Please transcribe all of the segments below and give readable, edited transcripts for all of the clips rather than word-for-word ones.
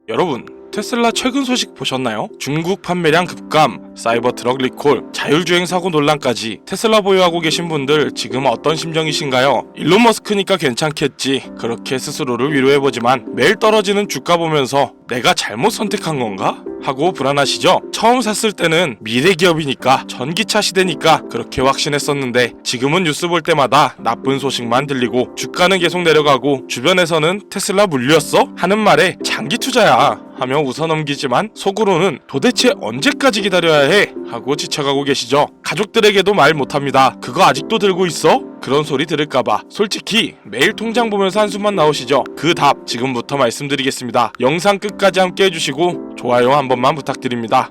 여러분, 테슬라 최근 소식 보셨나요? 중국 판매량 급감, 사이버 트럭 리콜, 자율주행 사고 논란까지 테슬라 보유하고 계신 분들 지금 어떤 심정이신가요? 일론 머스크니까 괜찮겠지, 그렇게 스스로를 위로해보지만 매일 떨어지는 주가 보면서 내가 잘못 선택한 건가? 하고 불안하시죠? 처음 샀을 때는 미래 기업이니까, 전기차 시대니까 그렇게 확신했었는데 지금은 뉴스 볼 때마다 나쁜 소식만 들리고 주가는 계속 내려가고 주변에서는 테슬라 물렸어? 하는 말에 장기 투자야 하며 웃어넘기지만 속으로는 도대체 언제까지 기다려야 해? 하고 지쳐가고 계시죠? 가족들에게도 말 못합니다. 그거 아직도 들고 있어? 그런 소리 들을까봐. 솔직히 매일 통장 보면서 한숨만 나오시죠? 그 답 지금부터 말씀드리겠습니다. 영상 끝까지 함께 해주시고 좋아요 한 번만 부탁드립니다.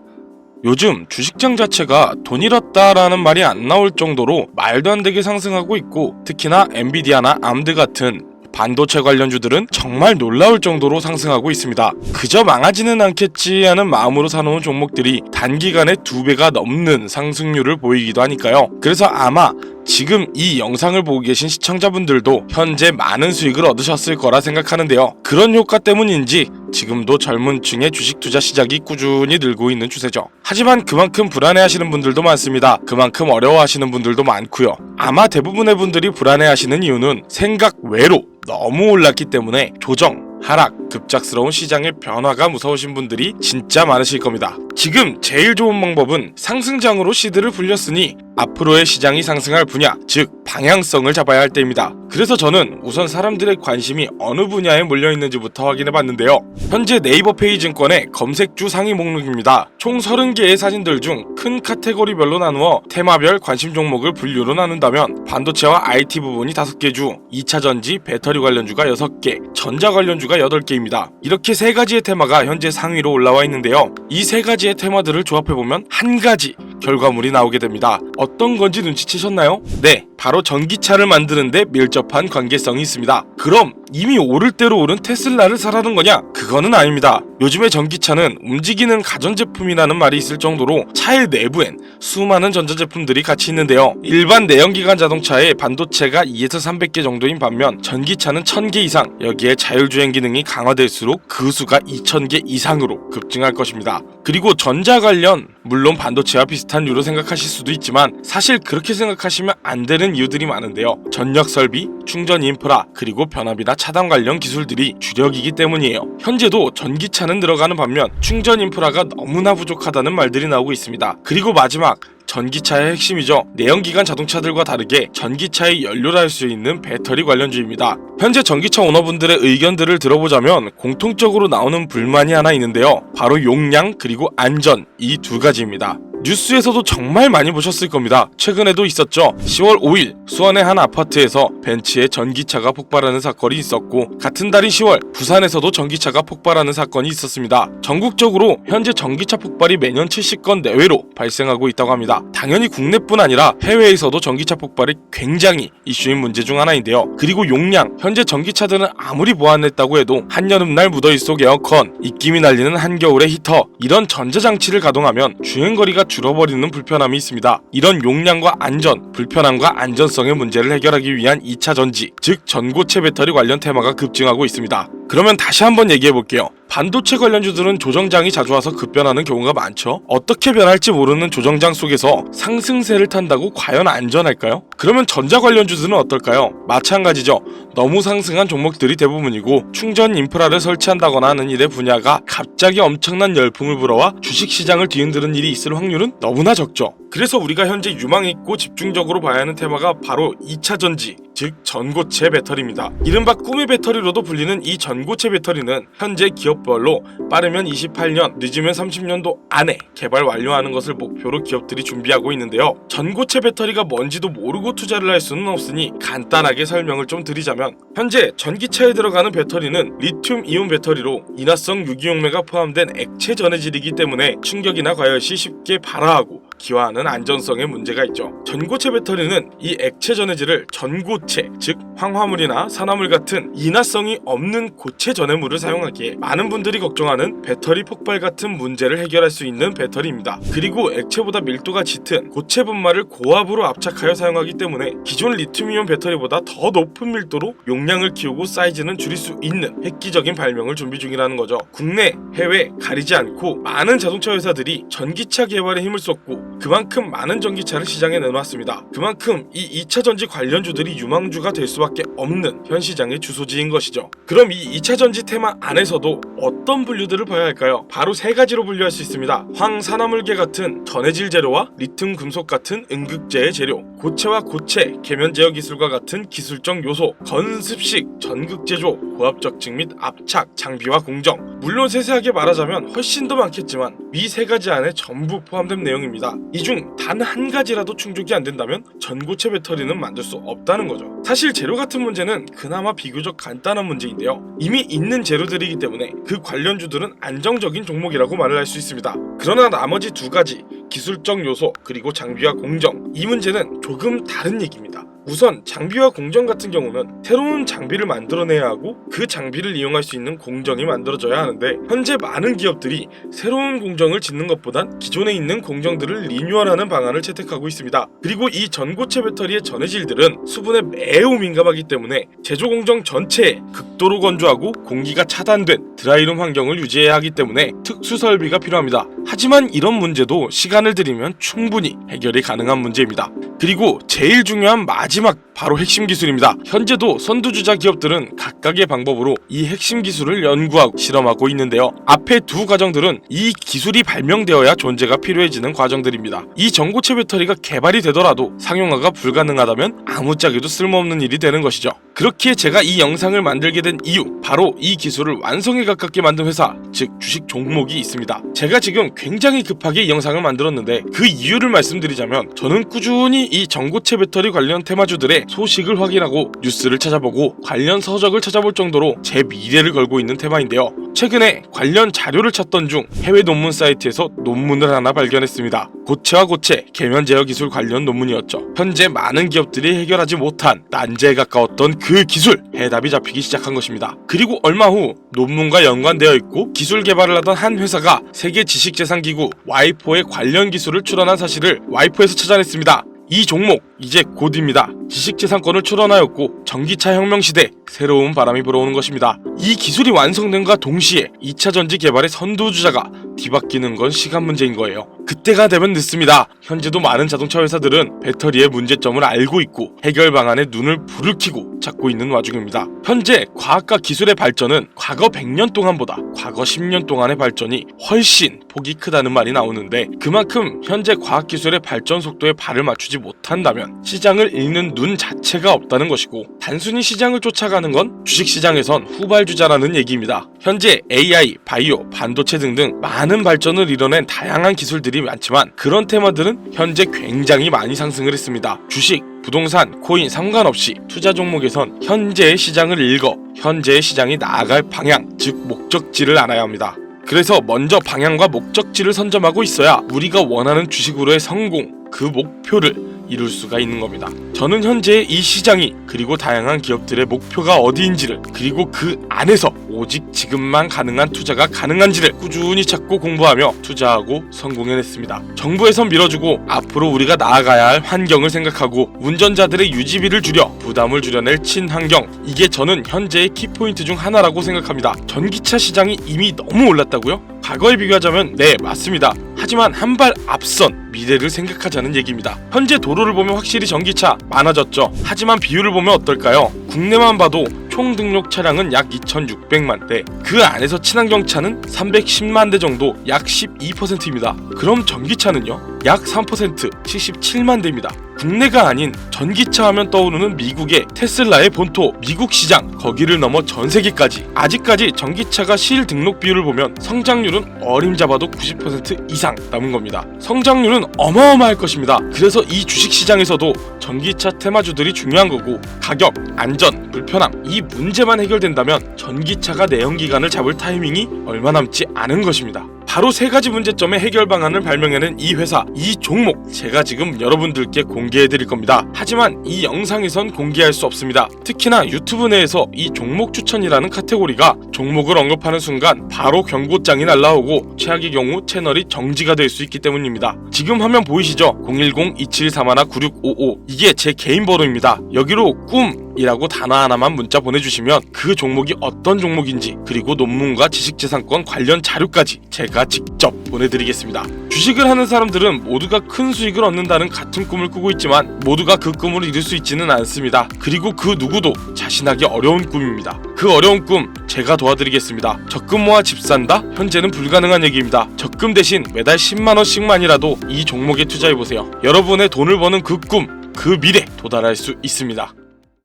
요즘 주식장 자체가 돈 잃었다라는 말이 안 나올 정도로 말도 안 되게 상승하고 있고, 특히나 엔비디아나 암드 같은 반도체 관련주들은 정말 놀라울 정도로 상승하고 있습니다. 그저 망하지는 않겠지 하는 마음으로 사놓은 종목들이 단기간에 2배가 넘는 상승률을 보이기도 하니까요. 그래서 아마 지금 이 영상을 보고 계신 시청자분들도 현재 많은 수익을 얻으셨을 거라 생각하는데요. 그런 효과 때문인지 지금도 젊은 층의 주식 투자 시작이 꾸준히 늘고 있는 추세죠. 하지만 그만큼 불안해하시는 분들도 많습니다. 그만큼 어려워하시는 분들도 많고요. 아마 대부분의 분들이 불안해하시는 이유는 생각 외로 너무 올랐기 때문에 조정, 하락, 급작스러운 시장의 변화가 무서우신 분들이 진짜 많으실 겁니다. 지금 제일 좋은 방법은 상승장으로 시드를 불렸으니 앞으로의 시장이 상승할 분야, 즉 방향성을 잡아야 할 때입니다. 그래서 저는 우선 사람들의 관심이 어느 분야에 몰려있는지부터 확인해봤는데요. 현재 네이버 페이증권의 검색주 상위 목록입니다. 총 30개의 사진들 중 큰 카테고리별로 나누어 테마별 관심 종목을 분류로 나눈다면 반도체와 IT 부분이 5개 주, 2차전지, 배터리 관련주가 6개, 전자 관련주가 8개입니다. 이렇게 3가지의 테마가 현재 상위로 올라와 있는데요. 이 3가지의 테마들을 조합해보면 한 가지 결과물이 나오게 됩니다. 어떤 건지 눈치채셨나요? 네, 바로 전기차를 만드는데 밀접한 관계성이 있습니다. 그럼 이미 오를 대로 오른 테슬라를 사라는 거냐? 그거는 아닙니다. 요즘의 전기차는 움직이는 가전제품이라는 말이 있을 정도로 차의 내부엔 수많은 전자제품들이 같이 있는데요. 일반 내연기관 자동차의 반도체가 2에서 300개 정도인 반면 전기차는 1000개 이상, 여기에 자율주행 기능이 강화될수록 그 수가 2000개 이상으로 급증할 것입니다. 그리고 전자 관련, 물론 반도체와 비슷한 류로 생각하실 수도 있지만 사실 그렇게 생각하시면 안 되는 이유들이 많은데요. 전력 설비, 충전 인프라, 그리고 변압이나 차단 관련 기술들이 주력이기 때문이에요. 현재도 전기차는 들어가는 반면 충전 인프라가 너무나 부족하다는 말들이 나오고 있습니다. 그리고 마지막, 전기차의 핵심이죠. 내연기관 자동차들과 다르게 전기차의 연료라 할 수 있는 배터리 관련주입니다. 현재 전기차 오너분들의 의견들을 들어보자면 공통적으로 나오는 불만이 하나 있는데요. 바로 용량 그리고 안전, 이 2가지입니다. 뉴스에서도 정말 많이 보셨을 겁니다. 최근에도 있었죠. 10월 5일 수원의 한 아파트에서 벤츠의 전기차가 폭발하는 사건이 있었고, 같은 달인 10월 부산에서도 전기차가 폭발하는 사건이 있었습니다. 전국적으로 현재 전기차 폭발이 매년 70건 내외로 발생하고 있다고 합니다. 당연히 국내뿐 아니라 해외에서도 전기차 폭발이 굉장히 이슈인 문제 중 하나인데요. 그리고 용량, 현재 전기차들은 아무리 보완했다고 해도 한여름날 무더위 속 에어컨, 입김이 날리는 한겨울의 히터, 이런 전자장치를 가동하면 주행거리가 줄어버리는 불편함이 있습니다. 이런 용량과 안전, 불편함과 안전성의 문제를 해결하기 위한 2차전지, 즉 전고체 배터리 관련 테마가 급증하고 있습니다. 그러면 다시 한번 얘기해볼게요. 반도체 관련주들은 조정장이 자주 와서 급변하는 경우가 많죠. 어떻게 변할지 모르는 조정장 속에서 상승세를 탄다고 과연 안전할까요? 그러면 전자 관련주들은 어떨까요? 마찬가지죠. 너무 상승한 종목들이 대부분이고, 충전 인프라를 설치한다거나 하는 일의 분야가 갑자기 엄청난 열풍을 불어와 주식시장을 뒤흔드는 일이 있을 확률은 너무나 적죠. 그래서 우리가 현재 유망있고 집중적으로 봐야 하는 테마가 바로 2차전지, 즉 전고체 배터리입니다. 이른바 꿈의 배터리로도 불리는 이 전고체 배터리는 현재 기업별로 빠르면 28년, 늦으면 30년도 안에 개발 완료하는 것을 목표로 기업들이 준비하고 있는데요. 전고체 배터리가 뭔지도 모르고 투자를 할 수는 없으니 간단하게 설명을 좀 드리자면, 현재 전기차에 들어가는 배터리는 리튬 이온 배터리로 인화성 유기용매가 포함된 액체 전해질이기 때문에 충격이나 과열 시 쉽게 발화하고 기화하는 안전성에 문제가 있죠. 전고체 배터리는 이 액체 전해질을 전고체, 즉 황화물이나 산화물 같은 인화성이 없는 고체 전해물을 사용하기에 많은 분들이 걱정하는 배터리 폭발 같은 문제를 해결할 수 있는 배터리입니다. 그리고 액체보다 밀도가 짙은 고체 분말을 고압으로 압착하여 사용하기 때문에 기존 리튬이온 배터리보다 더 높은 밀도로 용량을 키우고 사이즈는 줄일 수 있는 획기적인 발명을 준비 중이라는 거죠. 국내, 해외 가리지 않고 많은 자동차 회사들이 전기차 개발에 힘을 쏟고 그만큼 많은 전기차를 시장에 내놓았습니다. 그만큼 이 2차 전지 관련주들이 유망주가 될 수밖에 없는 현 시장의 주소지인 것이죠. 그럼 이 2차 전지 테마 안에서도 어떤 분류들을 봐야 할까요? 바로 세 가지로 분류할 수 있습니다. 황산화물계 같은 전해질 재료와 리튬 금속 같은 음극재의 재료, 고체와 고체, 계면 제어 기술과 같은 기술적 요소, 건습식, 전극 제조, 고압 적층 및 압착, 장비와 공정. 물론 세세하게 말하자면 훨씬 더 많겠지만 위 세 가지 안에 전부 포함된 내용입니다. 이 중 단 한 가지라도 충족이 안 된다면 전고체 배터리는 만들 수 없다는 거죠. 사실 재료 같은 문제는 그나마 비교적 간단한 문제인데요. 이미 있는 재료들이기 때문에 그 관련주들은 안정적인 종목이라고 말을 할 수 있습니다. 그러나 나머지 두 가지, 기술적 요소 그리고 장비와 공정, 이 문제는 조금 다른 얘기입니다. 우선 장비와 공정 같은 경우는 새로운 장비를 만들어내야 하고 그 장비를 이용할 수 있는 공정이 만들어져야 하는데 현재 많은 기업들이 새로운 공정을 짓는 것보단 기존에 있는 공정들을 리뉴얼하는 방안을 채택하고 있습니다. 그리고 이 전고체 배터리의 전해질들은 수분에 매우 민감하기 때문에 제조 공정 전체에 극도로 건조하고 공기가 차단된 드라이룸 환경을 유지해야 하기 때문에 특수 설비가 필요합니다. 하지만 이런 문제도 시간을 들이면 충분히 해결이 가능한 문제입니다. 그리고 제일 중요한 마지막 바로 핵심 기술입니다. 현재도 선두주자 기업들은 각각의 방법으로 이 핵심 기술을 연구하고 실험하고 있는데요. 앞에 두 과정들은 이 기술이 발명되어야 존재가 필요해지는 과정들입니다. 이 전고체 배터리가 개발이 되더라도 상용화가 불가능하다면 아무짝에도 쓸모없는 일이 되는 것이죠. 그렇기에 제가 이 영상을 만들게 된 이유, 바로 이 기술을 완성에 가깝게 만든 회사, 즉 주식 종목이 있습니다. 제가 지금 굉장히 급하게 이 영상을 만들었는데 그 이유를 말씀드리자면 저는 꾸준히 이 전고체 배터리 관련 테마주들의 소식을 확인하고 뉴스를 찾아보고 관련 서적을 찾아볼 정도로 제 미래를 걸고 있는 테마인데요. 최근에 관련 자료를 찾던 중 해외 논문 사이트에서 논문을 하나 발견했습니다. 고체와 고체, 계면 제어 기술 관련 논문이었죠. 현재 많은 기업들이 해결하지 못한 난제에 가까웠던 그 기술, 해답이 잡히기 시작한 것입니다. 그리고 얼마 후 논문과 연관되어 있고 기술 개발을 하던 한 회사가 세계 지식재산기구 와이포의 관련 기술을 출원한 사실을 와이포에서 찾아냈습니다. 이 종목 이제 곧입니다. 지식재산권을 출원하였고 전기차 혁명 시대 새로운 바람이 불어오는 것입니다. 이 기술이 완성됨과 동시에 2차 전지 개발의 선두주자가 뒤바뀌는 건 시간 문제인 거예요. 그때가 되면 늦습니다. 현재도 많은 자동차 회사들은 배터리의 문제점을 알고 있고 해결 방안에 눈을 불을 켜고 찾고 있는 와중입니다. 현재 과학과 기술의 발전은 과거 100년 동안보다 과거 10년 동안의 발전이 훨씬 폭이 크다는 말이 나오는데 그만큼 현재 과학기술의 발전 속도에 발을 맞추지 못한다면 시장을 읽는 눈 자체가 없다는 것이고 단순히 시장을 쫓아가는 건 주식시장에선 후발주자라는 얘기입니다. 현재 AI, 바이오, 반도체 등등 많은 발전을 이뤄낸 다양한 기술들이 많지만 그런 테마들은 현재 굉장히 많이 상승을 했습니다. 주식, 부동산, 코인 상관없이 투자 종목에선 현재의 시장을 읽어 현재의 시장이 나아갈 방향, 즉 목적지를 알아야 합니다. 그래서 먼저 방향과 목적지를 선점하고 있어야 우리가 원하는 주식으로의 성공, 그 목표를 이룰 수가 있는 겁니다. 저는 현재 이 시장이 그리고 다양한 기업들의 목표가 어디인지를 그리고 그 안에서 오직 지금만 가능한 투자가 가능한지를 꾸준히 찾고 공부하며 투자하고 성공해냈습니다. 정부에선 밀어주고 앞으로 우리가 나아가야 할 환경을 생각하고 운전자들의 유지비를 줄여 부담을 줄여낼 친환경, 이게 저는 현재의 키포인트 중 하나라고 생각합니다. 전기차 시장이 이미 너무 올랐다고요? 과거에 비교하자면 네, 맞습니다. 하지만 한 발 앞선 미래를 생각하자는 얘기입니다. 현재 도로를 보면 확실히 전기차 많아졌죠. 하지만 비율을 보면 어떨까요? 국내만 봐도 총 등록 차량은 약 2,600만 대, 그 안에서 친환경차는 310만 대 정도, 약 12%입니다. 그럼 전기차는요? 약 3%, 77만 대입니다. 국내가 아닌 전기차 하면 떠오르는 미국의 테슬라의 본토, 미국 시장, 거기를 넘어 전 세계까지 아직까지 전기차가 실 등록 비율을 보면 성장률은 어림잡아도 90% 이상 남은 겁니다. 성장률은 어마어마할 것입니다. 그래서 이 주식시장에서도 전기차 테마주들이 중요한 거고 가격, 안전, 불편함, 이 문제만 해결된다면 전기차가 내연기관을 잡을 타이밍이 얼마 남지 않은 것입니다. 바로 세 가지 문제점의 해결 방안을 발명해낸 이 회사, 이 종목, 제가 지금 여러분들께 공개해드릴 겁니다. 하지만 이 영상에선 공개할 수 없습니다. 특히나 유튜브 내에서 이 종목 추천이라는 카테고리가 종목을 언급하는 순간 바로 경고장이 날라오고 최악의 경우 채널이 정지가 될 수 있기 때문입니다. 지금 화면 보이시죠? 010-2731-9655 이게 제 개인 번호입니다. 여기로 꿈이라고 단어 하나만 문자 보내주시면 그 종목이 어떤 종목인지 그리고 논문과 지식재산권 관련 자료까지 제가 직접 보내드리겠습니다. 주식을 하는 사람들은 모두가 큰 수익을 얻는다는 같은 꿈을 꾸고 있지만 모두가 그 꿈을 이룰 수 있지는 않습니다. 그리고 그 누구도 자신하기 어려운 꿈입니다. 그 어려운 꿈 제가 도와드리겠습니다. 적금 모아 집 산다? 현재는 불가능한 얘기입니다. 적금 대신 매달 10만원씩만이라도 이 종목에 투자해보세요. 여러분의 돈을 버는 그 꿈, 그 미래 도달할 수 있습니다.